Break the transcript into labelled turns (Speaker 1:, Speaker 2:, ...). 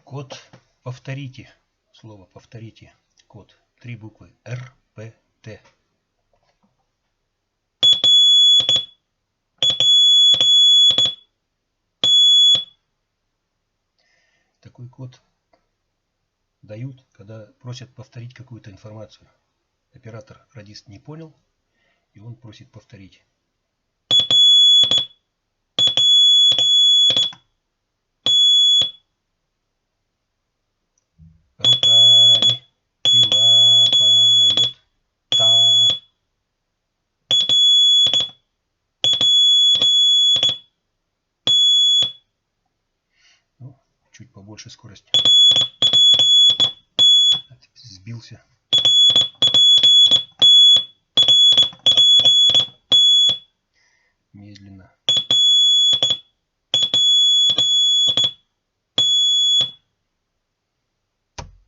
Speaker 1: Код повторите. Слово повторите. Код. 3 буквы. РПТ. Такой код дают, когда просят повторить какую-то информацию. Оператор, радист, не понял, и он просит повторить. Руками пила поет та. Ну, чуть побольше скорость. Сбился. Медленно.